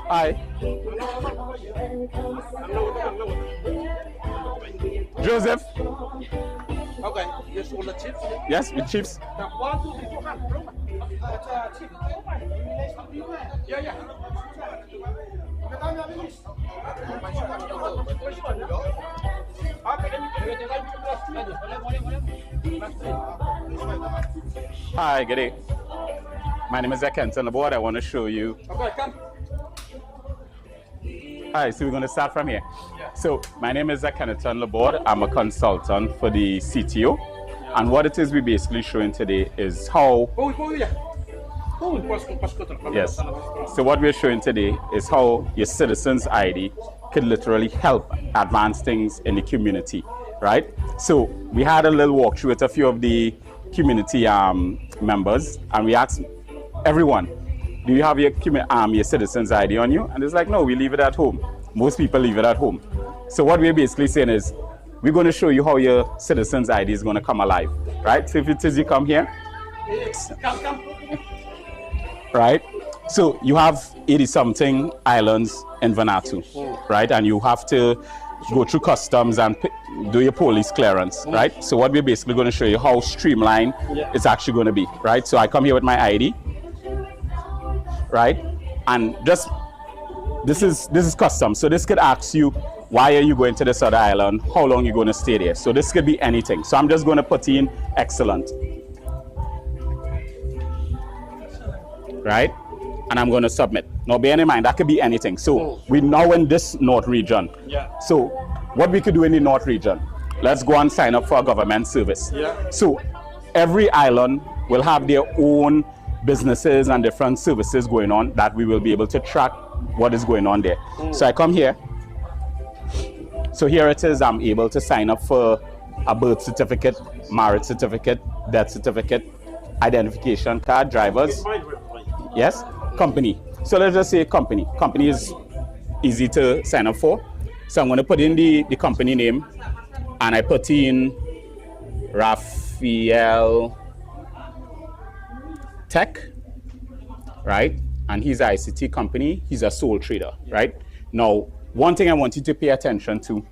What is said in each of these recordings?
Hi. Joseph. Okay, just all the chips. Yes, with chips. Yeah. Hi, good day. My name is Kent on the board. I want to show you. Okay, come. Hi, so we're going to start from here. So my name is Kenneth on the board. I'm a consultant for the CTO. And what it is we're basically showing today is how... Yes. So what we're showing today is how your citizens ID could literally help advance things in the community, right? So we had a little walkthrough with a few of the community members, and we asked everyone, do you have your citizens ID on you? And it's like, no, we leave it at home. Most people leave it at home. So what we're basically saying is, we're going to show you how your citizens ID is going to come alive, right? So if it is you come here, Come. right? So you have 80-something islands in Vanuatu, right? And you have to go through customs and do your police clearance, right? So what we're basically going to show you how streamlined it's actually going to be, right? So I come here with my ID, right? And just this is custom. So this could ask you, why are you going to this other island? How long are you going to stay there? So this could be anything. So I'm just going to put in excellent, right? And I'm going to submit. Now bear in mind, that could be anything. So we now in this North region. Yeah. So what we could do in the North region, let's go and sign up for a government service. Yeah. So every island will have their own businesses and different services going on that we will be able to track what is going on there. So I come here. So here it is, I'm able to sign up for a birth certificate, marriage certificate, death certificate, identification card, drivers. Yes, company. So let's just say company. Company is easy to sign up for. So I'm going to put in the company name, and I put in Raphael Tech, right? And he's an ICT company. He's a sole trader, right? Now, one thing I want you to pay attention to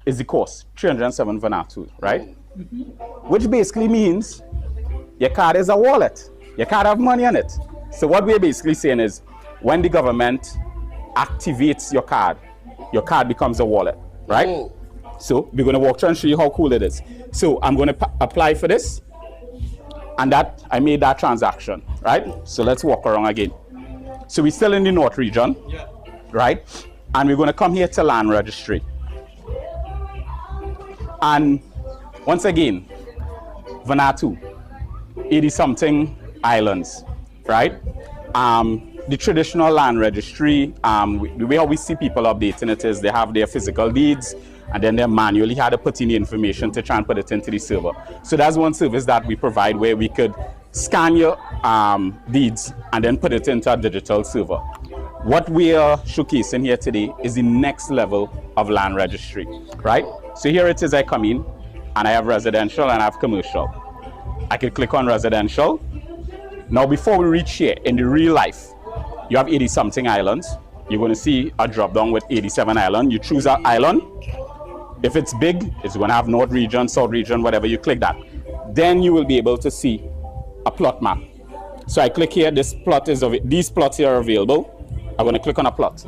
is the cost, 307 Vanuatu, right? Which basically means your card is a wallet. Your card have money on it. So what we're basically saying is, when the government activates your card becomes a wallet, right? So we're going to walk through and show you how cool it is. So I'm going to apply for this, and that I made that transaction, right? So let's walk around again. So we're still in the North region, right? And we're going to come here to land registry. And once again, Vanuatu, 80-something islands, right? The traditional land registry, the way how we see people updating it is they have their physical deeds, and then they manually had to put in the information to try and put it into the server. So that's one service that we provide, where we could scan your deeds and then put it into a digital server. What we are showcasing here today is the next level of land registry, right? So here it is, I come in, and I have residential and I have commercial. I can click on residential. Now before we reach here, in the real life, you have 80-something islands. You're going to see a drop down with 87 islands. You choose an island. If it's big, it's going to have North region, South region, whatever. You click that. Then you will be able to see a plot map. So I click here, these plots here are available. I'm going to click on a plot,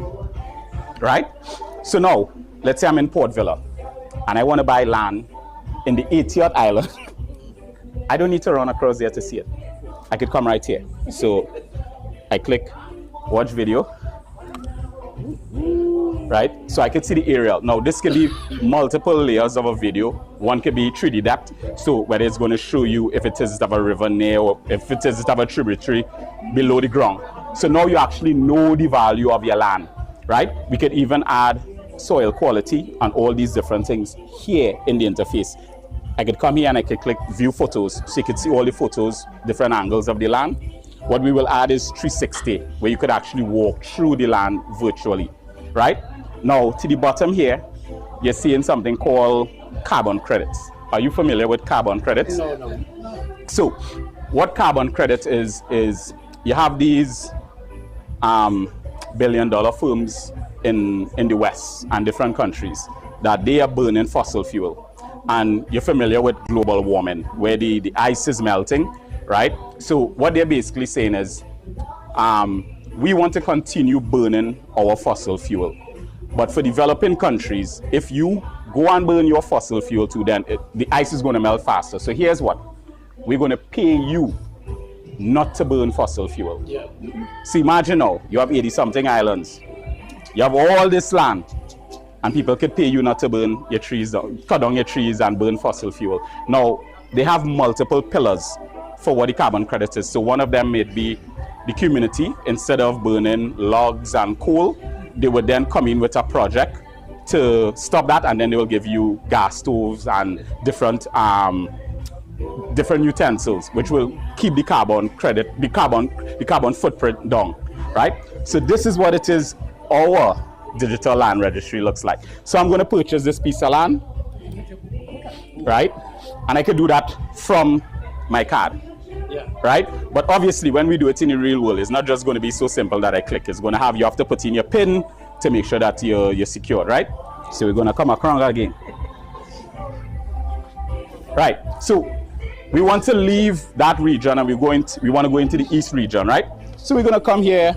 right? So now, let's say I'm in Port Villa, and I want to buy land in the 80th island. I don't need to run across there to see it. I could come right here. So I click watch video, right? So I could see the aerial. Now this could be multiple layers of a video. One could be 3D depth. So whether it's going to show you if it is of a river near, or if it is of a tributary below the ground. So now you actually know the value of your land, right? We could even add soil quality and all these different things here in the interface. I could come here and I could click view photos, so you could see all the photos, different angles of the land. What we will add is 360, where you could actually walk through the land virtually, right? Now to the bottom here, you're seeing something called carbon credits. Are you familiar with carbon credits? No. So what carbon credit is you have these billion-dollar firms in the West and different countries that they are burning fossil fuel. And you're familiar with global warming, where the ice is melting, right? So what they're basically saying is, we want to continue burning our fossil fuel. But for developing countries, if you go and burn your fossil fuel too, then the ice is going to melt faster. So here's what. We're going to pay you not to burn fossil fuel. Yeah. So imagine now, you have 80-something islands. You have all this land, and people could pay you not to burn your trees, cut down your trees and burn fossil fuel. Now, they have multiple pillars for what the carbon credit is. So one of them may be the community. Instead of burning logs and coal, they would then come in with a project to stop that, and then they will give you gas stoves and different utensils, which will keep the carbon credit, the carbon footprint down, right? So this is what it is, our digital land registry looks like. So I'm going to purchase this piece of land, right? And I could do that from my card, right? But obviously when we do it in the real world, it's not just going to be so simple that I click. It's going to have, you have to put in your PIN to make sure that you're secure, right? So we're going to come across again. Right, so we want to leave that region and we want to go into the East region, right? So we're going to come here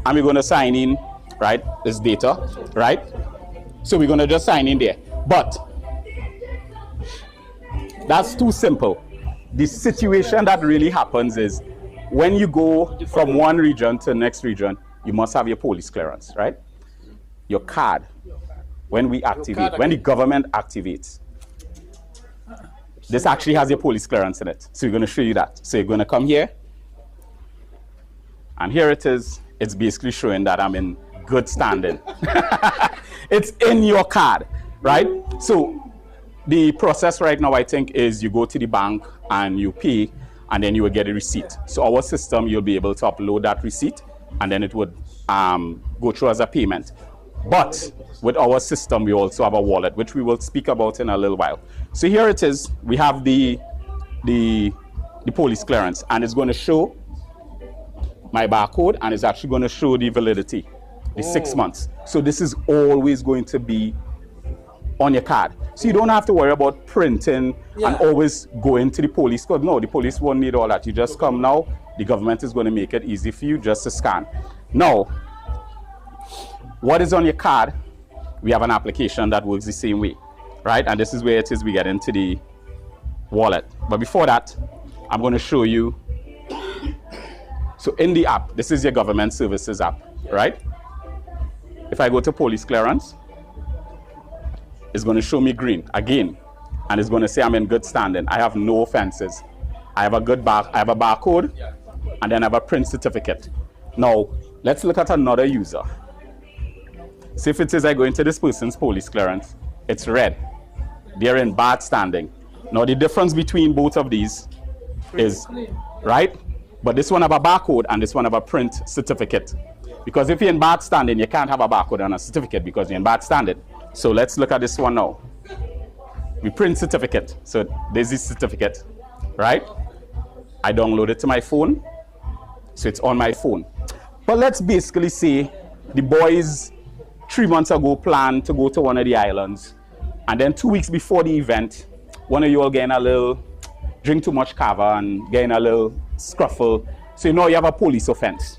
and we're going to sign in, right? This data, right? So we're going to just sign in there. But that's too simple. The situation that really happens is when you go from one region to the next region, you must have your police clearance, right? Your card, when we activate, when the government activates, this actually has your police clearance in it. So we're going to show you that. So you're going to come here. And here it is. It's basically showing that I'm in good standing. It's in your card, right? So the process right now, I think, is you go to the bank and you pay, and then you will get a receipt. So our system, you'll be able to upload that receipt, and then it would go through as a payment. But with our system, we also have a wallet, which we will speak about in a little while. So here it is. We have the police clearance, and it's going to show my barcode, and it's actually going to show the validity, the 6 months. So this is always going to be on your card. So you don't have to worry about printing and always going to the police code. No, the police won't need all that. You just come now. The government is going to make it easy for you just to scan. Now, what is on your card? We have an application that works the same way, right? And this is where it is we get into the wallet. But before that, I'm going to show you. So in the app, this is your government services app, right? If I go to police clearance, it's going to show me green again, and it's going to say I'm in good standing. I have no offenses. I have a barcode, and then I have a print certificate. Now, let's look at another user. So if it says I go into this person's police clearance, it's red. They're in bad standing. Now the difference between both of these is, right? But this one have a barcode and this one have a print certificate. Because if you're in bad standing, you can't have a barcode and a certificate because you're in bad standing. So let's look at this one now. We print certificate. So there's this certificate, right? I download it to my phone. So it's on my phone. But let's basically say the boys 3 months ago planned to go to one of the islands, and then 2 weeks before the event, one of you all getting a little, drink too much kava and getting a little scruffle. So you know you have a police offense.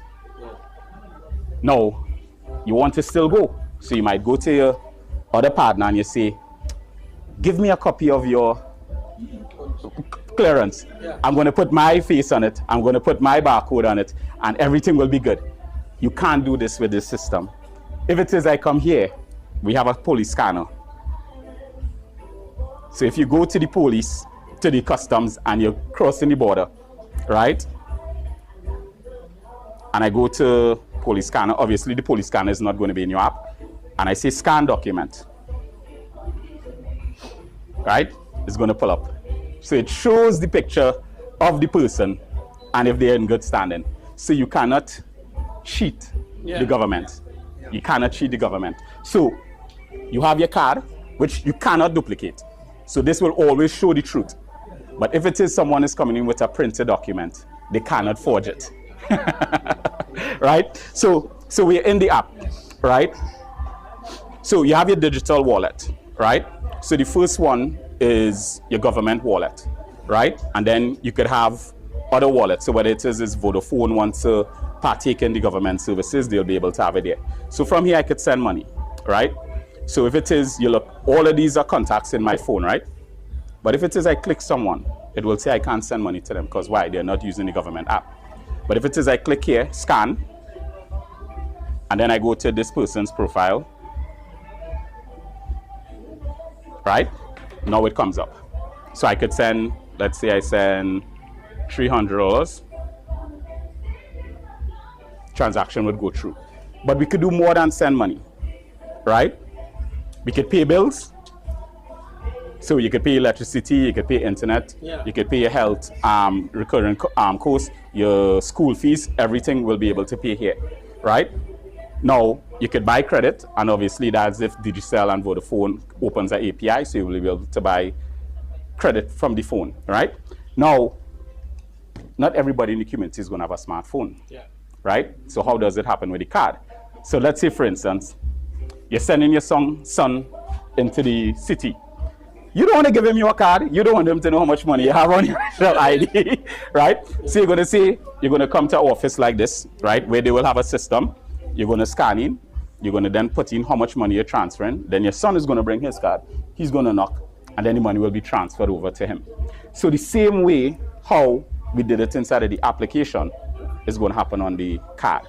Now, you want to still go. So you might go to your other partner and you say, give me a copy of your clearance. I'm going to put my face on it. I'm going to put my barcode on it, and everything will be good. You can't do this with this system. If it is I come here, we have a police scanner. So if you go to the police, to the customs, and you're crossing the border, right? And I go to police scanner. Obviously, the police scanner is not going to be in your app. And I say scan document, right? It's going to pull up. So it shows the picture of the person and if they're in good standing. So you cannot cheat the government. You cannot cheat the government. So you have your card, which you cannot duplicate. So this will always show the truth. But if it is someone is coming in with a printed document, they cannot forge it. Right? So we're in the app, right? So you have your digital wallet, right? So the first one is your government wallet, right? And then you could have other wallets. So whether it is Vodafone wants to partake in the government services, they'll be able to have it there. So from here I could send money, right? So if it is, you look, all of these are contacts in my phone, right? But if it is I click someone, it will say I can't send money to them because why? They're not using the government app. But if it is I click here, scan, and then I go to this person's profile, right? Now it comes up. So I could send, let's say I send $300. Transaction would go through. But we could do more than send money, right? We could pay bills. So you could pay electricity, you could pay internet, you could pay your health, recurring costs, your school fees, everything will be able to pay here, right? Now, you could buy credit, and obviously that's if Digicel and Vodafone opens an API, so you will be able to buy credit from the phone, right? Now, not everybody in the community is going to have a smartphone, right? So how does it happen with the card? So let's say, for instance, you're sending your son into the city. You don't want to give him your card. You don't want him to know how much money you have on your national ID, right? So you're going to say, you're going to come to an office like this, right, where they will have a system. You're going to scan in. You're going to then put in how much money you're transferring. Then your son is going to bring his card. He's going to knock, and then the money will be transferred over to him. So the same way how we did it inside of the application is going to happen on the card,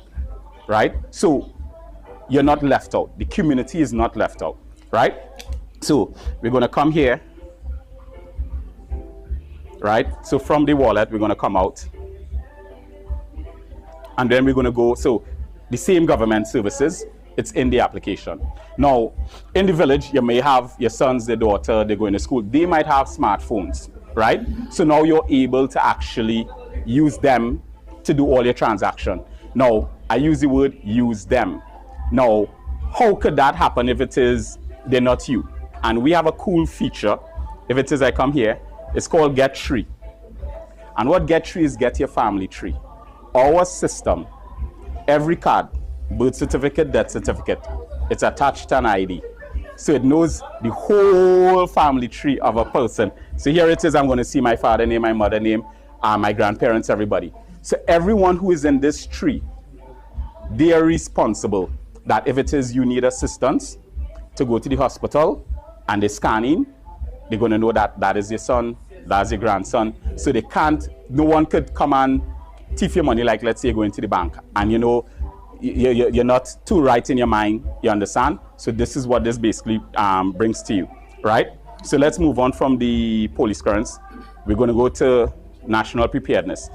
right? So you're not left out. The community is not left out, right? So we're going to come here, right? So from the wallet, we're going to come out. And then we're going to go, so the same government services, it's in the application. Now, in the village, you may have your sons, their daughter, they're going to school. They might have smartphones, right? So now you're able to actually use them to do all your transaction. Now, I use the word use them. Now, how could that happen if it is they're not you? And we have a cool feature. If it is I come here, it's called Get Tree. And what Get Tree is, get your family tree. Our system, every card, birth certificate, death certificate, it's attached to an ID. So it knows the whole family tree of a person. So here it is, I'm going to see my father name, my mother name, my grandparents, everybody. So everyone who is in this tree, they are responsible that if it is you need assistance to go to the hospital and they scan in, they're going to know that that is your son, that's your grandson. So they can't, no one could come and thief your money, like let's say you're going to the bank and you know, you're not too right in your mind, you understand? So this is what this basically brings to you, right? So let's move on from the police currents. We're going to go to national preparedness.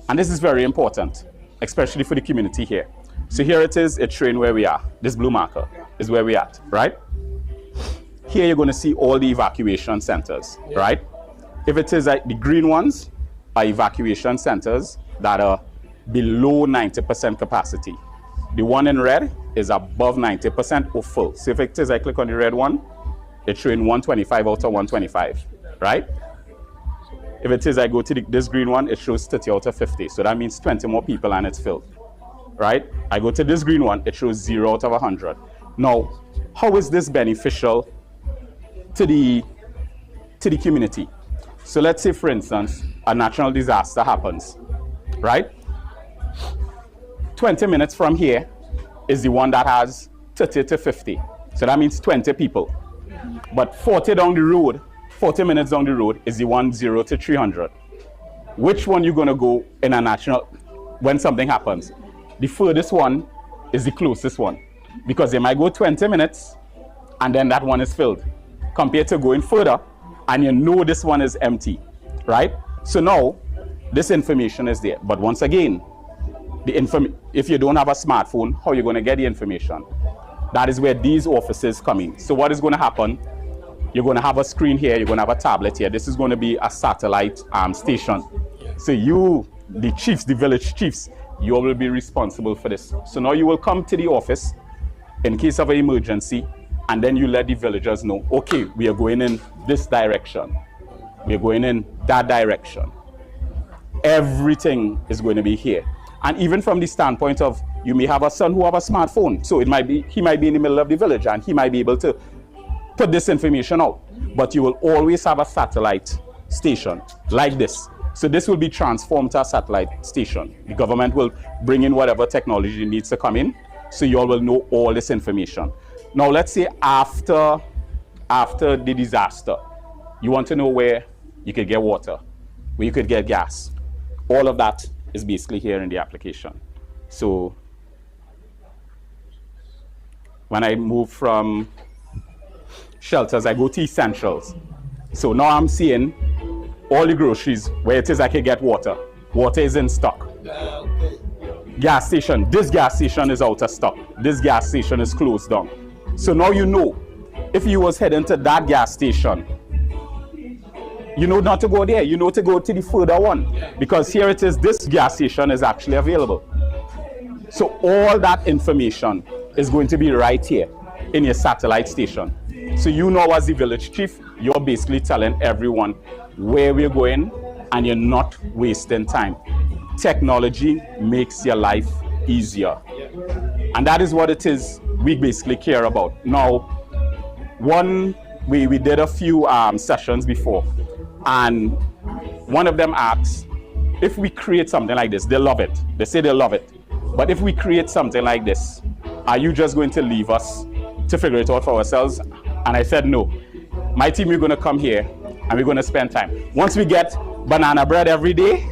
And this is very important, especially for the community here. So here it is, it's showing where we are. This blue marker is where we're at, right? Here you're going to see all the evacuation centers, right? If it is like the green ones are evacuation centers that are below 90% capacity. The one in red is above 90% or full. So if it is I click on the red one, it's showing 125 out of 125, right? If it is I go to this green one, it shows 30 out of 50. So that means 20 more people and it's filled, right? I go to this green one, it shows 0 out of 100. Now, how is this beneficial to the community? So let's say, for instance, a natural disaster happens, right? 20 minutes from here is the one that has 30 to 50. So that means 20 people. But 40 down the road, 40 minutes down the road is the one 0 to 300. Which one you going to go in a natural, when something happens? The furthest one is the closest one. Because they might go 20 minutes and then that one is filled. Compared to going further and you know this one is empty, right? So now, this information is there. But once again, if you don't have a smartphone, how are you going to get the information? That is where these offices come in. So what is going to happen? You're going to have a screen here, you're going to have a tablet here. This is going to be a satellite station. So you, the chiefs, the village chiefs, you will be responsible for this. So now you will come to the office in case of an emergency, and then you let the villagers know, okay, we are going in this direction. We're going in that direction. Everything is going to be here. And even from the standpoint of, you may have a son who have a smartphone. So he might be in the middle of the village and he might be able to put this information out. But you will always have a satellite station like this. So this will be transformed to a satellite station. The government will bring in whatever technology needs to come in. So you all will know all this information. Now let's say after the disaster, you want to know where you could get water, where you could get gas. All of that is basically here in the application. So when I move from shelters, I go to essentials. So now I'm seeing all the groceries where it is I can get water. Water is in stock. Okay. Gas station, this gas station is out of stock. This gas station is closed down. So now you know, if you was heading to that gas station, you know not to go there, you know to go to the further one. Because here it is, this gas station is actually available. So all that information is going to be right here in your satellite station. So you know, as the village chief, you're basically telling everyone where we're going and you're not wasting time. Technology makes your life easier. And that is what it is we basically care about. Now, we did a few sessions before, and one of them asked, if we create something like this, they love it. They say they love it. But if we create something like this, are you just going to leave us to figure it out for ourselves? And I said, no. My team, we're going to come here and we're going to spend time. Once we get banana bread every day,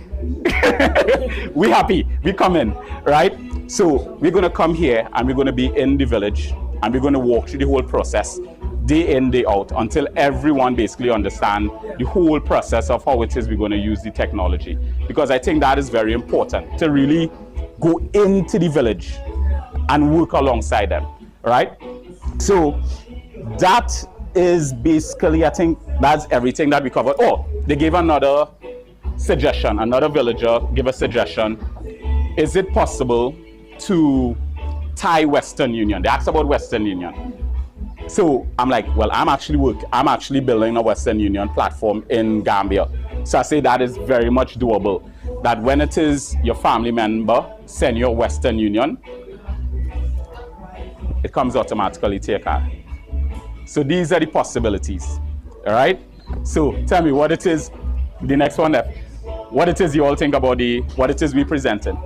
we happy, we come in, right? So we're going to come here and we're going to be in the village and we're going to walk through the whole process, day in, day out, until everyone basically understand the whole process of how it is we're going to use the technology. Because I think that is very important, to really go into the village and work alongside them, right? So that is basically, I think that's everything that we covered. Oh, they gave another suggestion, another villager gave a suggestion. Is it possible to tie Western Union? They asked about Western Union. So I'm like, well, I'm actually building a Western Union platform in Gambia. So I say that is very much doable. That when it is your family member send your Western Union, it comes automatically to your card. So these are the possibilities, all right? So tell me what it is, the next one left, what it is you all think about what it is we presented.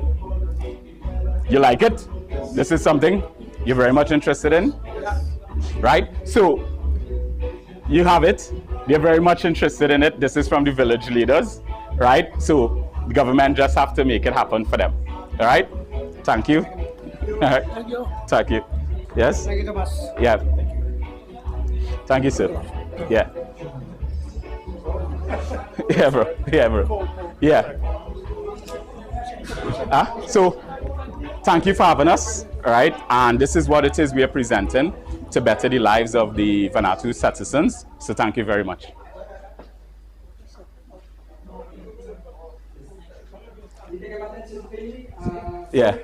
You like it? This is something you're very much interested in, right? So you have it, they're very much interested in it. This is from the village leaders, right? So the government just have to make it happen for them, all right? Thank you. All right. Thank you. Thank you. Yes? Thank you so much. Yeah. Thank you, sir. Yeah. Yeah, bro. Yeah, bro. Yeah. So, thank you for having us, all right? And this is what it is we are presenting to better the lives of the Vanuatu citizens. So, thank you very much. Yeah.